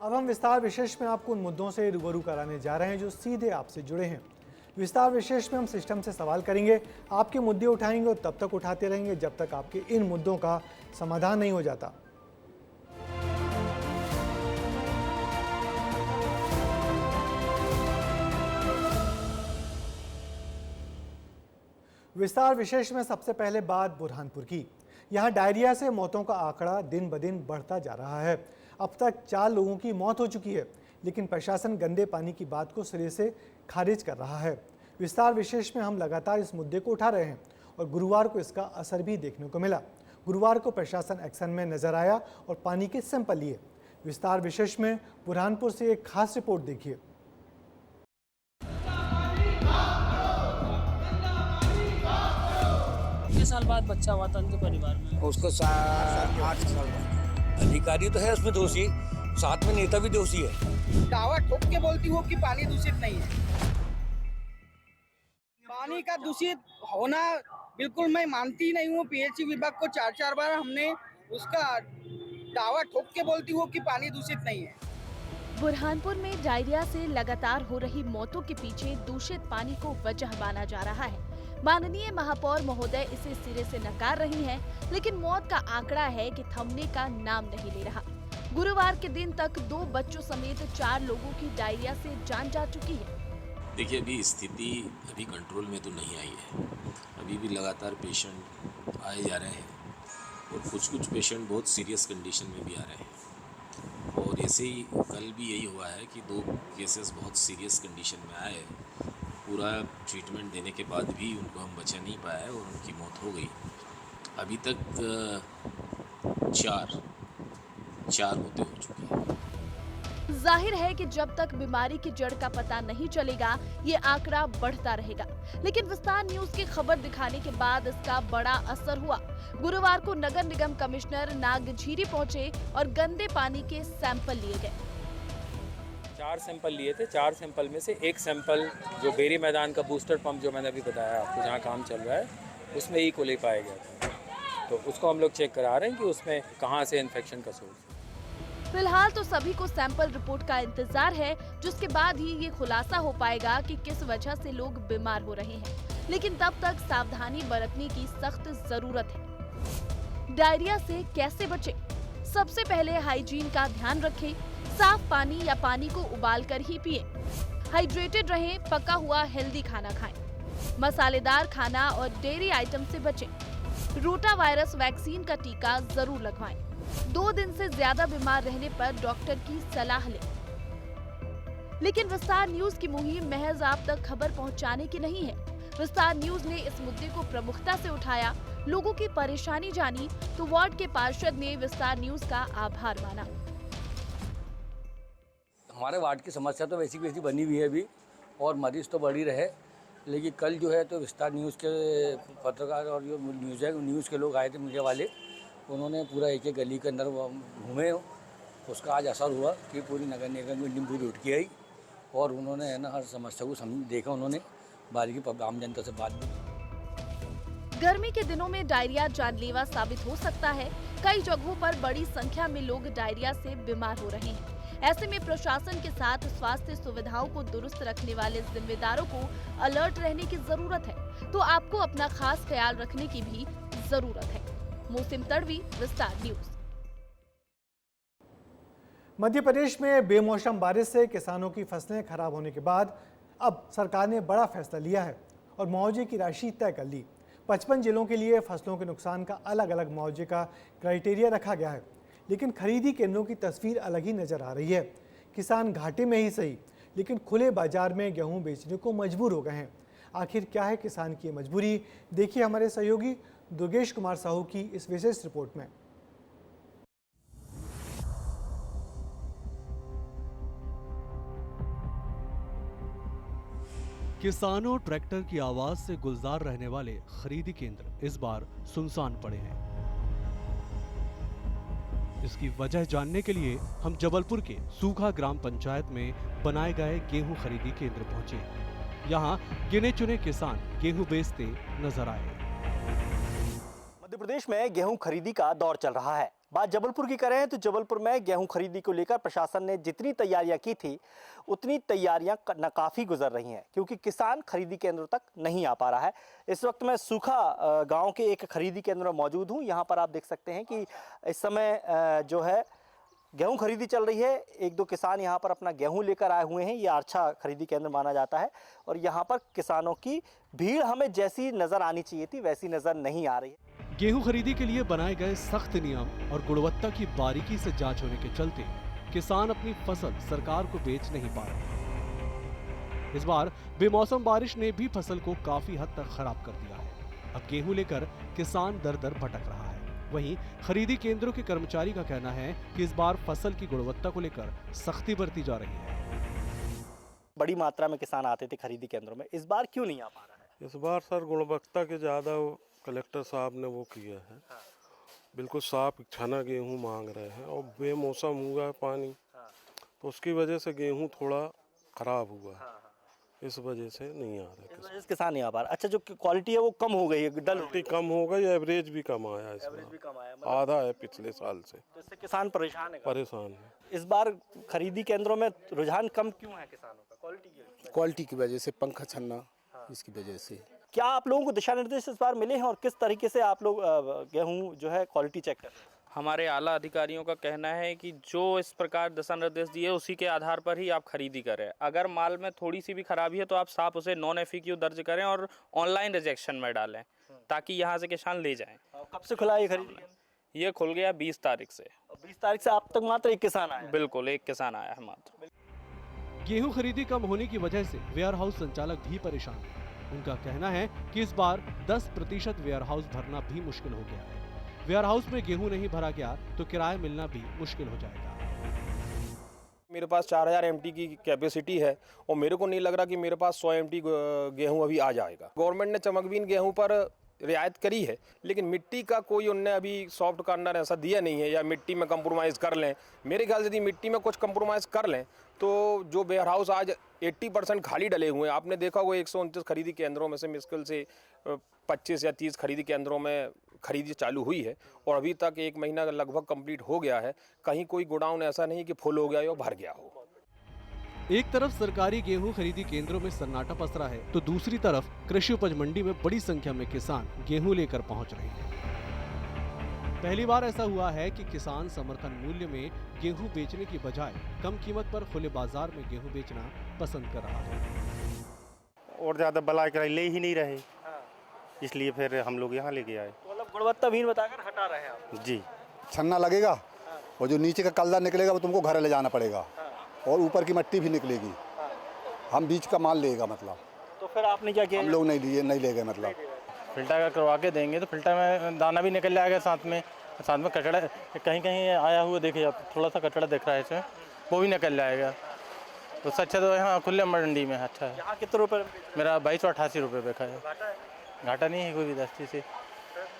अब हम विस्तार विशेष में आपको उन मुद्दों से रूबरू कराने जा रहे हैं जो सीधे आपसे जुड़े हैं। विस्तार विशेष में हम सिस्टम से सवाल करेंगे, आपके मुद्दे उठाएंगे और तब तक उठाते रहेंगे जब तक आपके इन मुद्दों का समाधान नहीं हो जाता। विस्तार विशेष में सबसे पहले बात बुरहानपुर की। यहाँ डायरिया से मौतों का आंकड़ा दिन ब दिन बढ़ता जा रहा है। अब तक 4 लोगों की मौत हो चुकी है, लेकिन प्रशासन गंदे पानी की बात को सिरे से खारिज कर रहा है। विस्तार विशेष में हम लगातार इस मुद्दे को उठा रहे हैं और गुरुवार को इसका असर भी देखने को मिला। गुरुवार को प्रशासन एक्शन में नजर आया और पानी के सैंपल लिए। विस्तार विशेष में बुरहानपुर से एक खास रिपोर्ट देखिए। साल बाद बच्चा हुआ था उनके परिवार में, उसको 8 साल। अधिकारी तो है उसमें दोषी, साथ में नेता भी दोषी है। दावा ठोक के बोलती हूँ कि पानी दूषित नहीं है। पानी का दूषित होना बिल्कुल मैं मानती नहीं हूँ। पीएचई विभाग को 4 बार हमने उसका दावा ठोक के बोलती हूँ कि पानी दूषित नहीं है। बुरहानपुर में डायरिया से लगातार हो रही मौतों के पीछे दूषित पानी को वजह माना जा रहा है। माननीय महापौर महोदय इसे सिरे से नकार रही हैं, लेकिन मौत का आंकड़ा है कि थमने का नाम नहीं ले रहा। गुरुवार के दिन तक 2 बच्चों समेत 4 लोगों की डायरिया से जान जा चुकी है। देखिए, अभी स्थिति कंट्रोल में तो नहीं आई है। अभी भी लगातार पेशेंट आए जा रहे हैं और कुछ पेशेंट बहुत सीरियस कंडीशन में भी आ रहे हैं। और ऐसे ही कल भी यही हुआ है कि 2 केसेस बहुत सीरियस कंडीशन में आए। पूरा ट्रीटमेंट देने के बाद भी उनको हम बचा नहीं पाए और उनकी मौत हो गई। अभी तक 4 मौतें हो चुकी हैं। जाहिर है कि जब तक बीमारी की जड़ का पता नहीं चलेगा, ये आंकड़ा बढ़ता रहेगा। लेकिन विस्तार न्यूज की खबर दिखाने के बाद इसका बड़ा असर हुआ। गुरुवार को नगर निगम कमिश्नर नागझीरी पहुंचे और गंदे पानी के सैंपल लिए गए। 4 सैंपल लिए थे। 4 सैंपल में से एक सैंपल जो बेरी मैदान का बूस्टर पंप जो मैंने अभी बताया आपको, जहाँ काम चल रहा है, उसमें ई कोली पाया गया था। तो उसको हम लोग चेक करा रहे हैं कि उसमें कहाँ से इन्फेक्शन का सोर्स। फिलहाल तो सभी को सैंपल रिपोर्ट का इंतजार है, जिसके बाद ही ये खुलासा हो पाएगा कि किस वजह से लोग बीमार हो रहे हैं। लेकिन तब तक सावधानी बरतने की सख्त जरूरत है। डायरिया से कैसे बचें? सबसे पहले हाइजीन का ध्यान रखें। साफ पानी या पानी को उबालकर ही पिए। हाइड्रेटेड रहें, पका हुआ हेल्दी खाना खाएं। मसालेदार खाना और डेयरी आइटम से बचें। रोटा वायरस वैक्सीन का टीका जरूर लगवाएं। 2 दिन से ज्यादा बीमार रहने पर डॉक्टर की सलाह लें। लेकिन विस्तार न्यूज की मुहिम महज आप तक खबर पहुंचाने की नहीं है। विस्तार न्यूज ने इस मुद्दे को प्रमुखता से उठाया, लोगों की परेशानी जानी, तो वार्ड के पार्षद ने विस्तार न्यूज का आभार माना। हमारे वार्ड की समस्या तो वैसी बनी हुई है अभी, और मरीज तो बढ़ ही रहे। लेकिन कल जो है तो विस्तार न्यूज़ के पत्रकार और जो न्यूज़ के लोग आए थे, मीडिया वाले, उन्होंने पूरा एक गली के अंदर घूमे। उसका आज असर हुआ कि पूरी नगर निगम की टीम पूरी उठ के आई और उन्होंने है ना हर समस्या को देखा। उन्होंने बाकी आम जनता से बात भी। गर्मी के दिनों में डायरिया जानलेवा साबित हो सकता है। कई जगहों पर बड़ी संख्या में लोग डायरिया से बीमार हो रहे हैं। ऐसे में प्रशासन के साथ स्वास्थ्य सुविधाओं को दुरुस्त रखने वाले जिम्मेदारों को अलर्ट रहने की जरूरत है, तो आपको अपना खास ख्याल रखने की भी जरूरत है। मोसिम तड़वी, विस्तार न्यूज। मध्य प्रदेश में बेमौसम बारिश से किसानों की फसलें खराब होने के बाद अब सरकार ने बड़ा फैसला लिया है और मुआवजे की राशि तय कर ली। 55 जिलों के लिए फसलों के नुकसान का अलग अलग मुआवजे का क्राइटेरिया रखा गया है, लेकिन खरीदी केंद्रों की तस्वीर अलग ही नजर आ रही है। किसान घाटे में ही सही, लेकिन खुले बाजार में गेहूं बेचने को मजबूर हो गए हैं। आखिर क्या है किसान की मजबूरी? देखिए हमारे सहयोगी दुर्गेश कुमार साहू की इस विशेष रिपोर्ट में। किसानों ट्रैक्टर की आवाज से गुलजार रहने वाले खरीदी केंद्र इस बार सुनसान पड़े हैं। इसकी वजह जानने के लिए हम जबलपुर के सूखा ग्राम पंचायत में बनाए गए गेहूं खरीदी केंद्र पहुंचे। यहां गिने चुने किसान गेहूं बेचते नजर आए। मध्य प्रदेश में गेहूं खरीदी का दौर चल रहा है। बात जबलपुर की करें तो जबलपुर में गेहूं खरीदी को लेकर प्रशासन ने जितनी तैयारियां की थी उतनी तैयारियां नाकाफी गुजर रही हैं, क्योंकि किसान खरीदी केंद्रों तक नहीं आ पा रहा है। इस वक्त मैं सूखा गांव के एक खरीदी केंद्र में मौजूद हूं। यहां पर आप देख सकते हैं कि इस समय जो है गेहूं खरीदी चल रही है। एक दो किसान यहां पर अपना गेहूं लेकर आए हुए हैं। ये आरछा खरीदी केंद्र माना जाता है और यहां पर किसानों की भीड़ हमें जैसी नजर आनी चाहिए थी वैसी नजर नहीं आ रही है। गेहूं खरीदी के लिए बनाए गए सख्त नियम और गुणवत्ता की बारीकी से जांच होने के चलते किसान अपनी फसल सरकार को बेच नहीं पा रहे। इस बार बेमौसम बारिश ने भी फसल को काफी हद तक खराब कर दिया है। अब गेहूं लेकर किसान दर दर भटक रहा है। वहीं खरीदी केंद्रों के कर्मचारी का कहना है कि इस बार फसल की गुणवत्ता को लेकर सख्ती बरती जा रही है। बड़ी मात्रा में किसान आते थे खरीदी केंद्रों में, इस बार क्यों नहीं आ पा रहा है? इस बार सर गुणवत्ता के ज़्यादा कलेक्टर साहब ने वो किया है। बिल्कुल साफ छना गेहूं मांग रहे हैं और बेमौसम हुआ है पानी, तो उसकी वजह से गेहूं थोड़ा खराब हुआ है। इस वजह से नहीं आ रहा है, इस वजह से किसान नहीं आ पा रहा। अच्छा, जो क्वालिटी है वो कम हो गई है, क्वालिटी कम हो गई, एवरेज भी कम आया है, एवरेज भी कम आया, आधा है पिछले साल से। तो इससे किसान परेशान है। परेशान है। इस बार खरीदी केंद्रों में रुझान कम क्यों है किसानों का? क्वालिटी की वजह से, पंखा छन्ना इसकी वजह से। क्या आप लोगों को दिशा निर्देश इस बार मिले हैं और किस तरीके से आप लोग गेहूं जो है क्वालिटी चेक कर रहे हैं? हमारे आला अधिकारियों का कहना है कि जो इस प्रकार दिशा निर्देश दिए उसी के आधार पर ही आप खरीदी करें। अगर माल में थोड़ी सी भी खराबी है तो आप साफ उसे नॉन FAQ दर्ज करें और ऑनलाइन रिजेक्शन में डालें ताकि यहाँ से किसान ले जाएं। कब से खुला ये खरीदी? ये खुल गया 20 तारीख से। 20 तारीख से अब तक मात्र एक किसान आया? बिल्कुल, एक किसान आया है मात्र। गेहूं खरीदी कम होने की वजह से वेयर हाउस संचालक भी परेशान हैं। उनका कहना है कि इस बार 10% वेयर हाउस भरना भी मुश्किल हो गया है। वेयर हाउस में गेहूं नहीं भरा गया तो किराया मिलना भी मुश्किल हो जाएगा। मेरे पास 4000 MT की कैपेसिटी है और मेरे को नहीं लग रहा कि मेरे पास 100 MT गेहूं अभी आ जाएगा। गवर्नमेंट ने चमकबीन गेहूं पर रियायत करी है, लेकिन मिट्टी का कोई उनने अभी सॉफ्ट कॉर्नर ऐसा दिया नहीं है या मिट्टी में कंप्रोमाइज़ कर लें। मेरे ख्याल से यदि मिट्टी में कुछ कंप्रोमाइज़ कर लें तो जो वेयर हाउस आज 80% खाली डले हुए हैं, आपने देखा होगा 129 खरीदी केंद्रों में से मुश्किल से 25 या 30 खरीदी केंद्रों में खरीदी चालू हुई है और अभी तक 1 महीना लगभग कंप्लीट हो गया है। कहीं कोई गोडाउन ऐसा नहीं कि फुल हो गया या भर गया हो। एक तरफ सरकारी गेहूं खरीदी केंद्रों में सन्नाटा पसरा है तो दूसरी तरफ कृषि उपज मंडी में बड़ी संख्या में किसान गेहूं लेकर पहुंच रहे हैं। पहली बार ऐसा हुआ है कि किसान समर्थन मूल्य में गेहूं बेचने की बजाय कम कीमत पर खुले बाजार में गेहूं बेचना पसंद कर रहा है। और ज्यादा बला कर ले ही नहीं रहे, इसलिए फिर हम लोग यहाँ लेके आए। मतलब गुणवत्ताहीन बताकर हटा रहे हैं आप? जी। छन्ना लगेगा और जो नीचे का कलदा निकलेगा वो तुमको घर ले जाना पड़ेगा और ऊपर की मिट्टी भी निकलेगी। हम बीच का माल लेगा मतलब। तो फिर आपने क्या किया? हम लोग नहीं ले गए मतलब। फिल्टर का करवा के देंगे तो फिल्टर में दाना भी निकल जाएगा, साथ में कचड़ा कहीं कहीं आया हुआ देखिए आप, थोड़ा सा कचड़ा दिख रहा है इसमें, वो भी निकल जाएगा। तो अच्छा तो यहाँ खुले मंडी में अच्छा है। यहाँ कितने रुपये? मेरा 2288 रुपये बेचा है। घाटा नहीं है कोई भी दस्ती से।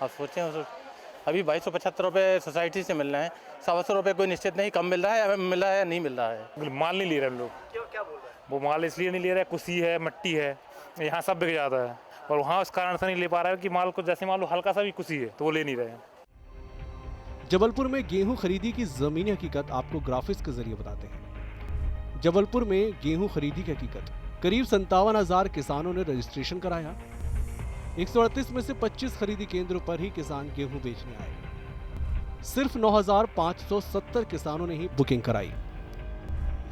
आप सोचें अभी 2275 रुपये सोसाइटी से मिल रहे हैं, 125 रुपये कोई निश्चित नहीं, कम मिल रहा है, मिल रहा है नहीं मिल रहा है। माल नहीं ले रहे हम लोग। क्या बोल रहे हैं? वो माल इसलिए नहीं ले रहे, कुसी है, मट्टी है, यहाँ सब बिक जाता है और वहाँ उस कारण से नहीं ले पा रहा है कि माल को जैसे मान लो हल्का सा भी कुसी है तो वो ले नहीं रहे हैं। जबलपुर में गेहूं खरीदी की जमीनी हकीकत आपको ग्राफिक्स के जरिए बताते हैं। जबलपुर में गेहूं खरीदी की हकीकत, करीब 57,000 किसानों ने रजिस्ट्रेशन कराया। 138 में से 25 खरीदी केंद्रों पर ही किसान गेहूं बेचने आए। सिर्फ 9,570 किसानों ने ही बुकिंग कराई।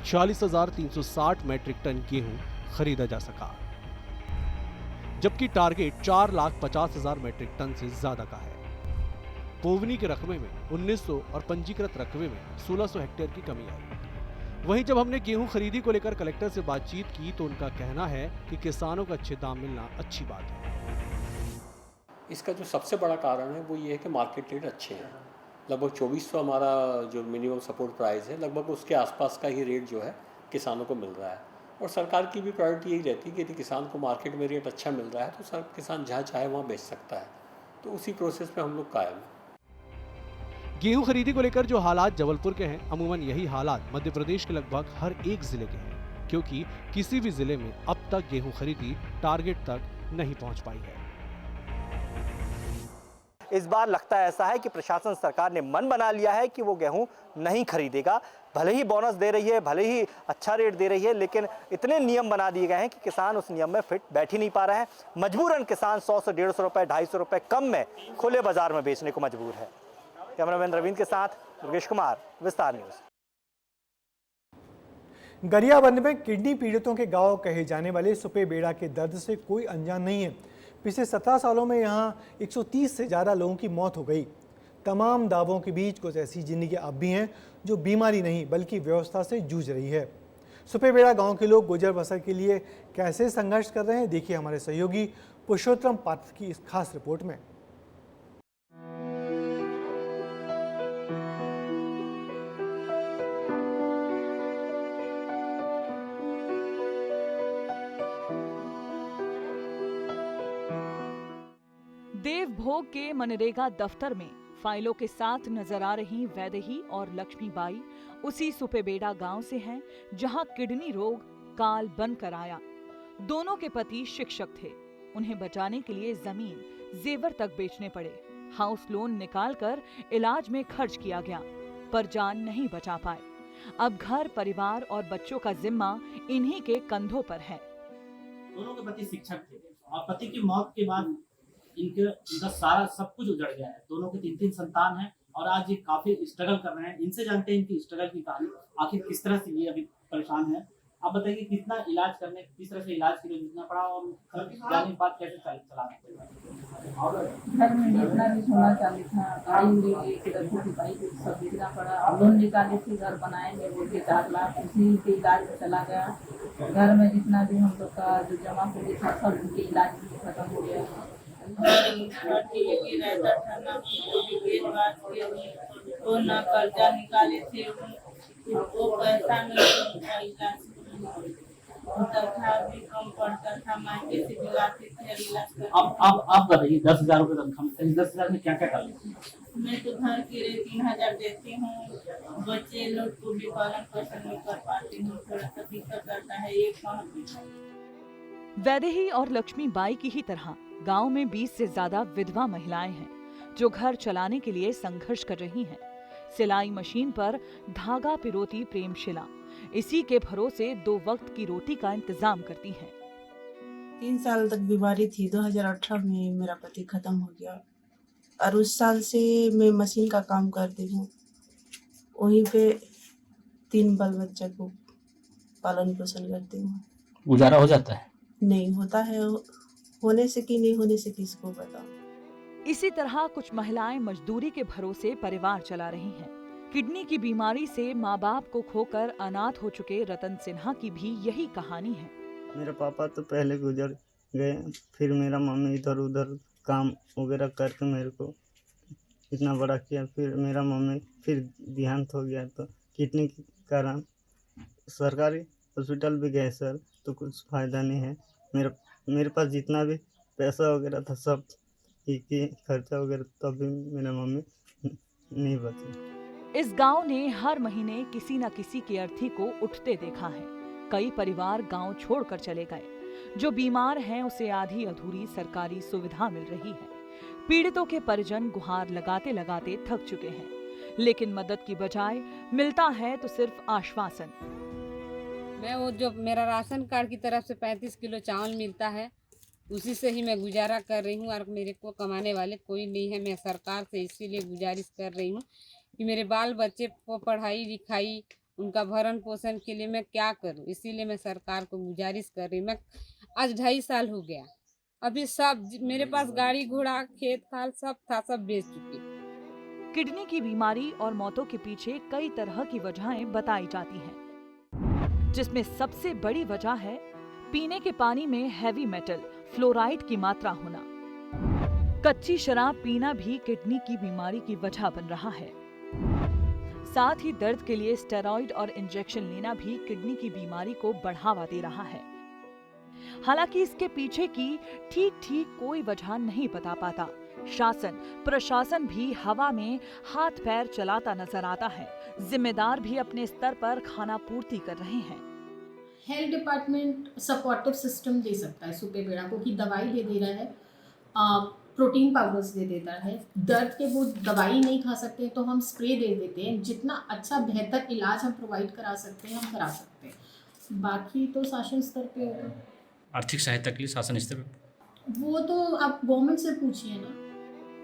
46,360 मैट्रिक टन गेहूं खरीदा जा सका, जबकि टारगेट 4,50,000 मैट्रिक टन से ज्यादा का है। पोवनी के रकबे में 1900 और पंजीकृत रकबे में 1600 हेक्टेयर की कमी आई। वहीं जब हमने गेहूं खरीदी को लेकर कलेक्टर से बातचीत की तो उनका कहना है कि किसानों को अच्छे दाम मिलना अच्छी बात है। इसका जो सबसे बड़ा कारण है वो ये है कि मार्केट रेट अच्छे हैं। लगभग 2400 हमारा जो मिनिमम सपोर्ट प्राइस है, लगभग उसके आसपास का ही रेट जो है किसानों को मिल रहा है। और सरकार की भी प्रायोरिटी यही रहती है कि यदि किसान को मार्केट में रेट अच्छा मिल रहा है तो किसान जहाँ चाहे वहाँ बेच सकता है। तो उसी प्रोसेस पे हम लोग कायम हैं। गेहूं खरीदी को लेकर जो हालात जबलपुर के हैं, अमूमन यही हालात मध्य प्रदेश के लगभग हर एक जिले के हैं, क्योंकि किसी भी जिले में अब तक गेहूं खरीदी टारगेट तक नहीं पहुंच पाई है। इस बार लगता ऐसा है कि प्रशासन सरकार ने मन बना लिया है कि वो गेहूं नहीं खरीदेगा। भले ही बोनस दे रही है, भले ही अच्छा रेट दे रही है, लेकिन इतने नियम बना दिए गए हैं कि किसान उस नियम में फिट बैठ ही नहीं पा रहे हैं। मजबूरन किसान 100 से 150 रुपए, 250 रुपए कम में खुले बाजार में बेचने को मजबूर है। कैमरामैन रविंद्र के साथ दुर्गेश कुमार, विस्तार न्यूज। गरियाबंद में किडनी पीड़ितों के गांव कहे जाने वाले सुपेबेड़ा के दर्द से कोई अनजान नहीं है। पिछले 17 सालों में यहां 130 से ज़्यादा लोगों की मौत हो गई। तमाम दावों के बीच कुछ ऐसी जिंदगी अब भी हैं जो बीमारी नहीं बल्कि व्यवस्था से जूझ रही है। सुपेबेड़ा गांव के लोग गुजर बसर के लिए कैसे संघर्ष कर रहे हैं, देखिए हमारे सहयोगी पुरुषोत्तम पात्र की इस खास रिपोर्ट में। देवभोग के मनरेगा दफ्तर में फाइलों के साथ नजर आ रही वैदेही और लक्ष्मीबाई उसी सुपेबेड़ा गांव से हैं, जहां किडनी रोग काल बनकर आया। दोनों के पति शिक्षक थे। उन्हें बचाने के लिए जमीन, जेवर तक बेचने पड़े। हाउस लोन निकालकर इलाज में खर्च किया गया, पर जान नहीं बचा पाए। अब घर, परिवार और बच्चों का जिम्मा इन्हीं के कंधों पर है। दोनों के पति शिक्षक थे और पति की मौत के बाद इनका सारा सब कुछ उजड़ गया है। दोनों के 3-3 संतान हैं और आज ये काफी स्ट्रगल कर रहे हैं। इनसे जानते हैं इनकी स्ट्रगल की कहानी, आखिर किस तरह से ये अभी परेशान है। आप बताइए कितना इलाज करने, किस तरह से इलाज के लिए जितना पड़ा और जाने के बाद कैसे चलाना पड़ा? घर में जितना भी सोना चांदी था, गाड़ी की बाइक सब बेचना पड़ा। लोन निकाले थे, घर बनाएंगे बोल के 4 लाख उसी के इलाज में चला गया। घर में जितना भी हम लोग का जो जमा पूंजी था सब उनके इलाज में खत्म हो गया। रहता था ना वो ना कर्जा निकाले थे, वो पैसा नहीं था, भी कम पड़ता था, मायके से दिलाते थे इलाज। आप बताइए 10,000 रुपये तनख्वाह में 10,000 में क्या क्या कर लेते हैं? मैं तो घर के 3,000 देती हूँ। बच्चे लोग को भी पालन पोषण नहीं कर पाती हूँ, थोड़ा सा दिक्कत करता है। एक वैदेही और लक्ष्मीबाई की ही तरह गांव में 20 से ज्यादा विधवा महिलाएं हैं जो घर चलाने के लिए संघर्ष कर रही हैं। सिलाई मशीन पर धागा पिरोती प्रेमशिला इसी के भरोसे 2 वक्त की रोटी का इंतजाम करती हैं। 3 साल तक बीमारी थी। 2018 में मेरा पति खत्म हो गया और उस साल से मैं मशीन का काम करती हूँ। वहीं पे 3 बाल बच्चा को पालन पोषण करती हूँ। गुजारा हो जाता है? नहीं होता है, होने से कि नहीं होने से किसको बताऊं। इसी तरह कुछ महिलाएं मजदूरी के भरोसे परिवार चला रही हैं। किडनी की बीमारी से माँ बाप को खोकर अनाथ हो चुके रतन सिन्हा की भी यही कहानी है। मेरे पापा तो पहले गुजर गए, फिर मेरा मम्मी इधर उधर काम वगैरह करके मेरे को इतना बड़ा किया। फिर मेरा मम्मी फिर देहांत हो गया, तो किडनी के कारण सरकारी हॉस्पिटल भी गए सर, तो कुछ फ़ायदा नहीं है। मेरे पास जितना भी पैसा वगैरह था सब ही खर्चा वगैरह, तब भी मेरा मम्मी नहीं बची। इस गांव ने हर महीने किसी न किसी की अर्थी को उठते देखा है। कई परिवार गांव छोड़कर चले गए। जो बीमार हैं उसे आधी अधूरी सरकारी सुविधा मिल रही है। पीड़ितों के परिजन गुहार लगाते लगाते थक चुके हैं, लेकिन मदद की बजाय मिलता है तो सिर्फ आश्वासन। मैं वो जो मेरा राशन कार्ड की तरफ से 35 किलो चावल मिलता है, उसी से ही मैं गुजारा कर रही हूँ और मेरे को कमाने वाले कोई नहीं है। मैं सरकार से इसीलिए गुजारिश कर रही हूँ कि मेरे बाल बच्चे को पढ़ाई लिखाई, उनका भरण पोषण के लिए मैं क्या करूँ। इसीलिए मैं सरकार को गुजारिश कर रही हूँ। मैं आज 2.5 साल हो गया, अभी सब मेरे पास गाड़ी घोड़ा खेत खाल सब था, सब बेच चुकी। किडनी की बीमारी और मौतों के पीछे कई तरह की वजहें बताई जाती हैं, जिसमें सबसे बड़ी वजह है पीने के पानी में हैवी मेटल फ्लोराइड की मात्रा होना। कच्ची शराब पीना भी किडनी की बीमारी की वजह बन रहा है। साथ ही दर्द के लिए स्टेरॉइड और इंजेक्शन लेना भी किडनी की बीमारी को बढ़ावा दे रहा है। हालांकि इसके पीछे की ठीक कोई वजह नहीं बता पाता। शासन प्रशासन भी हवा में हाथ पैर चलाता नजर आता है। जिम्मेदार भी अपने स्तर पर खाना पूर्ति कर रहे हैं। हेल्थ डिपार्टमेंट सपोर्टिव सिस्टम दे सकता है सुपेबेड़ा को, कि दवाई दे रहा है, प्रोटीन पाउडर्स दे देता है। दर्द के वो दवाई नहीं खा सकते तो हम स्प्रे दे देते हैं। जितना अच्छा बेहतर इलाज हम प्रोवाइड करा सकते हैं हम करा सकते हैं। बाकी तो शासन स्तर पे होगा। आर्थिक सहायता के लिए शासन स्तर पे वो तो आप गवर्नमेंट से पूछिए ना।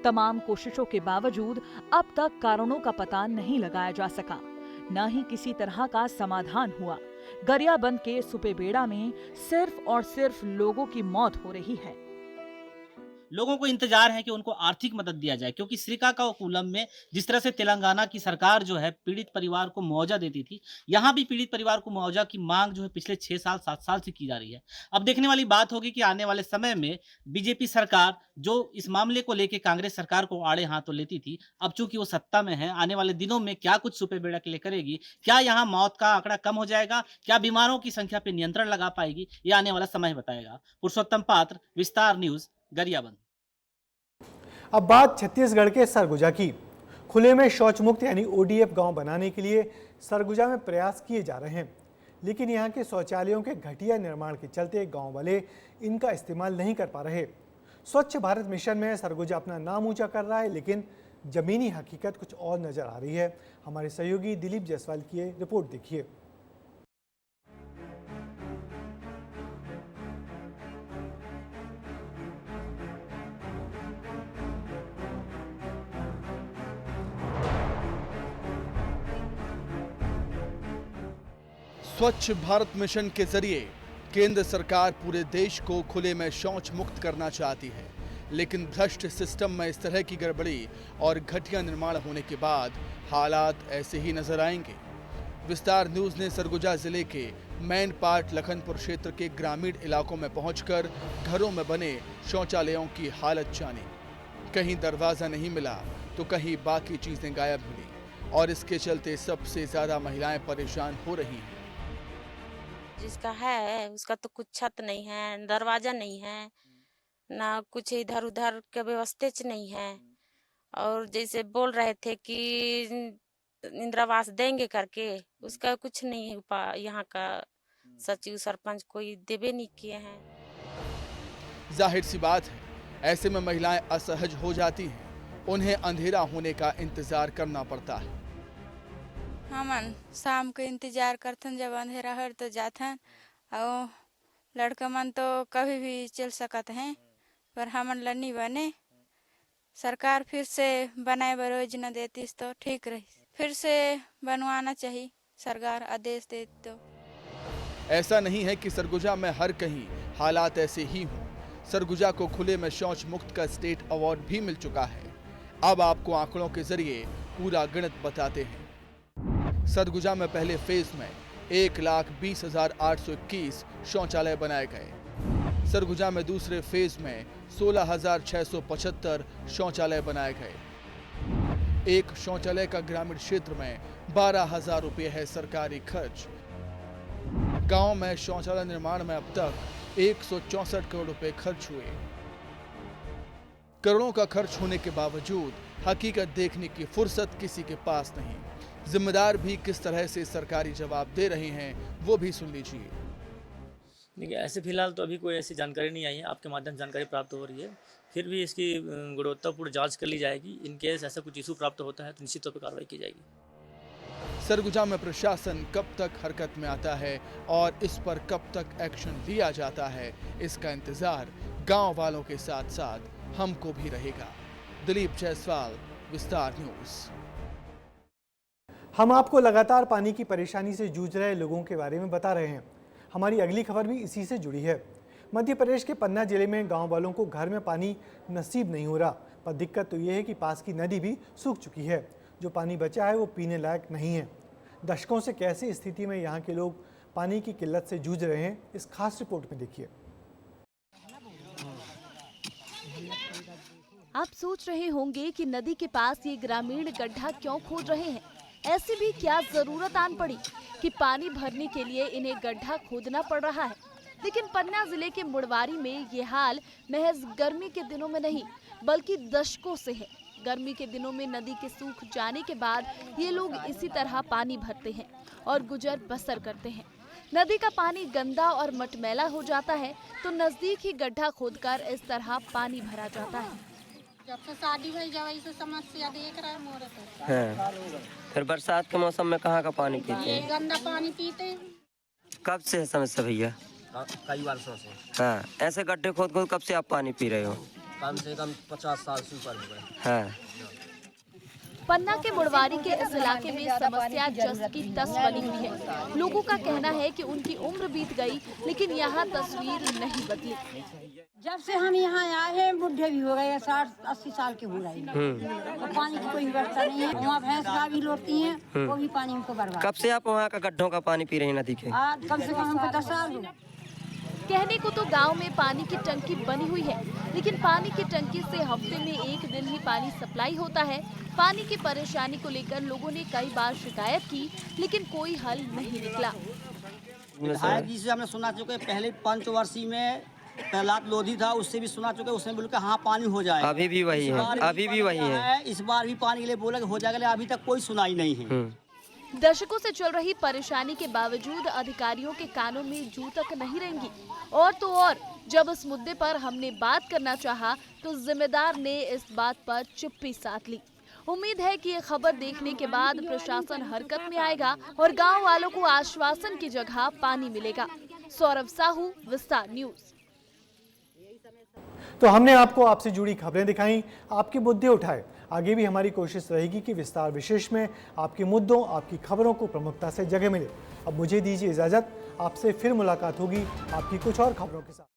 तमाम कोशिशों के बावजूद अब तक कारणों का पता नहीं लगाया जा सका, न ही किसी तरह का समाधान हुआ। गरियाबंद के सुपेबेड़ा में सिर्फ और सिर्फ लोगों की मौत हो रही है। लोगों को इंतजार है कि उनको आर्थिक मदद दिया जाए, क्योंकि श्रीकाकुलम में जिस तरह से तेलंगाना की सरकार जो है पीड़ित परिवार को मुआवजा देती थी, यहाँ भी पीड़ित परिवार को मुआवजा की मांग जो है पिछले 6 साल 7 साल से की जा रही है। अब देखने वाली बात होगी कि आने वाले समय में बीजेपी सरकार जो इस मामले को लेकर कांग्रेस सरकार को आड़े हाथों लेती थी, अब चूंकि वो सत्ता में है, आने वाले दिनों में क्या कुछ सुपेबेड़ा के लिए करेगी, क्या यहाँ मौत का आंकड़ा कम हो जाएगा, क्या बीमारों की संख्या पर नियंत्रण लगा पाएगी, ये आने वाला समय बताएगा। पुरुषोत्तम पात्र, विस्तार न्यूज, गरियाबंद। अब बात छत्तीसगढ़ के सरगुजा की। खुले में शौच मुक्त यानी ODF गांव बनाने के लिए सरगुजा में प्रयास किए जा रहे हैं, लेकिन यहां के शौचालयों के घटिया निर्माण के चलते गांव वाले इनका इस्तेमाल नहीं कर पा रहे। स्वच्छ भारत मिशन में सरगुजा अपना नाम ऊंचा कर रहा है, लेकिन जमीनी हकीकत कुछ और नजर आ रही है। हमारे सहयोगी दिलीप जायसवाल की ये रिपोर्ट देखिए। स्वच्छ भारत मिशन के जरिए केंद्र सरकार पूरे देश को खुले में शौच मुक्त करना चाहती है, लेकिन भ्रष्ट सिस्टम में इस तरह की गड़बड़ी और घटिया निर्माण होने के बाद हालात ऐसे ही नजर आएंगे। विस्तार न्यूज ने सरगुजा जिले के मैन पार्ट लखनपुर क्षेत्र के ग्रामीण इलाकों में पहुंचकर घरों में बने शौचालयों की हालत जानी। कहीं दरवाजा नहीं मिला तो कहीं बाकी चीजें गायब मिली, और इसके चलते सबसे ज्यादा महिलाएं परेशान हो रही हैं। जिसका है उसका तो कुछ छत नहीं है, दरवाजा नहीं है, ना कुछ इधर उधर के व्यवस्था नहीं है। और जैसे बोल रहे थे कि इंदिरा आवास देंगे करके, उसका कुछ नहीं है। यहाँ का सचिव सरपंच कोई देवे नहीं किए हैं। जाहिर सी बात है, ऐसे में महिलाएं असहज हो जाती हैं। उन्हें अंधेरा होने का इंतजार करना पड़ता है। हमन शाम के इंतजार करथन, जब अंधेरा हर तो जाथन। और लड़का मन तो कभी भी चल सकत हैं, पर हमन ला नहीं बने। सरकार फिर से बनाए बर योजना देती तो ठीक रही, फिर से बनवाना चाहिए, सरकार आदेश दे तो। ऐसा नहीं है कि सरगुजा में हर कहीं हालात ऐसे ही हों। सरगुजा को खुले में शौच मुक्त का स्टेट अवार्ड भी मिल चुका है। अब आपको आंकड़ों के जरिए पूरा गणित बताते हैं। सरगुजा में पहले फेज में 1,20,821 शौचालय बनाए गए। सरगुजा में दूसरे फेज में 16,675 शौचालय बनाए गए। एक शौचालय का ग्रामीण क्षेत्र में 12,000 रुपये है सरकारी खर्च। गांव में शौचालय निर्माण में अब तक 164 करोड़ रुपए खर्च हुए। करोड़ों का खर्च होने के बावजूद हकीकत देखने की फुर्सत किसी के पास नहीं। जिम्मेदार भी किस तरह से सरकारी जवाब दे रहे हैं वो भी सुन लीजिए। देखिए, ऐसे फिलहाल तो अभी कोई ऐसी जानकारी नहीं आई है। आपके माध्यम से जानकारी प्राप्त हो रही है, फिर भी इसकी गुणवत्तापूर्ण जांच कर ली जाएगी। इन केस ऐसा कुछ इशू प्राप्त होता है तो निश्चित तौर पर कार्रवाई की जाएगी। सरगुजा में प्रशासन कब तक हरकत में आता है और इस पर कब तक एक्शन लिया जाता है, इसका इंतजार गांव वालों के साथ साथ हमको भी रहेगा। दिलीप जायसवाल, विस्तार न्यूज। हम आपको लगातार पानी की परेशानी से जूझ रहे लोगों के बारे में बता रहे हैं। हमारी अगली खबर भी इसी से जुड़ी है। मध्य प्रदेश के पन्ना जिले में गांव वालों को घर में पानी नसीब नहीं हो रहा, पर दिक्कत तो ये है कि पास की नदी भी सूख चुकी है। जो पानी बचा है वो पीने लायक नहीं है। दशकों से कैसी स्थिति में यहाँ के लोग पानी की किल्लत से जूझ रहे हैं, इस खास रिपोर्ट में देखिए। आप सोच रहे होंगे कि नदी के पास ये ग्रामीण गड्ढा क्यों खोद रहे हैं। ऐसी भी क्या जरूरत आन पड़ी कि पानी भरने के लिए इन्हें गड्ढा खोदना पड़ रहा है। लेकिन पन्ना जिले के मुड़वारी में ये हाल महज गर्मी के दिनों में नहीं बल्कि दशकों से है। गर्मी के दिनों में नदी के सूख जाने के बाद ये लोग इसी तरह पानी भरते हैं और गुजर बसर करते हैं। नदी का पानी गंदा और मटमैला हो जाता है तो नजदीक ही गड्ढा खोदकर इस तरह पानी भरा जाता है। जब से शादी हुई जब से समस्या देख रहे हैं मोरे तो। हाँ। फिर बरसात के मौसम में कहाँ का पानी पीते ये हैं? गंदा पानी पीते हैं। कब से है समस्या भैया? कई वर्षों से। हाँ, ऐसे गड्ढे खोद खोद कब से आप पानी पी रहे हो? कम से कम 50 साल से ऊपर हो गए। हाँ। पन्ना के मुड़वारी के इस इलाके में समस्या जस की तस बनी हुई है। लोगों का कहना है कि उनकी उम्र बीत गई, लेकिन यहाँ तस्वीर नहीं बदली। जब से हम यहाँ आए हैं बुढ़े भी हो गए, 60-80 साल के हो रहे हैं, तो पानी की कोई व्यवस्था नहीं है। वहाँ भैंस गाय भी लौटती हैं, वो भी पानी उनको बर्बाद। कब से आप वहाँ का गड्ढों का पानी पी रहे हैं नदी के? आज कम से कम हमको 10 साल हो। कहने को तो गांव में पानी की टंकी बनी हुई है, लेकिन पानी की टंकी से हफ्ते में एक दिन ही पानी सप्लाई होता है। पानी की परेशानी को लेकर लोगों ने कई बार शिकायत की, लेकिन कोई हल नहीं निकला। विधायक जी से हमने सुना चुके, पहले पंचवर्षीय में प्रहलाद लोधी था, उससे भी सुना चुके, उसने बोला कि हाँ पानी हो जाए। अभी भी वही है, अभी भी वही है। इस बार भी पानी के लिए बोला कि हो जाएगा, अभी तक कोई सुनाई नहीं है। दशकों से चल रही परेशानी के बावजूद अधिकारियों के कानों में जू तक नहीं रेंगी। और तो और जब इस मुद्दे पर हमने बात करना चाहा, तो जिम्मेदार ने इस बात पर चुप्पी साध ली। उम्मीद है कि ये खबर देखने के बाद प्रशासन हरकत में आएगा और गांव वालों को आश्वासन की जगह पानी मिलेगा। सौरभ साहू, विस्तार न्यूज। तो हमने आपको आपसे जुड़ी खबरें दिखाई, आपके मुद्दे उठाए। आगे भी हमारी कोशिश रहेगी कि विस्तार विशेष में आपके मुद्दों, आपकी खबरों को प्रमुखता से जगह मिले। अब मुझे दीजिए इजाजत, आपसे फिर मुलाकात होगी आपकी कुछ और खबरों के साथ।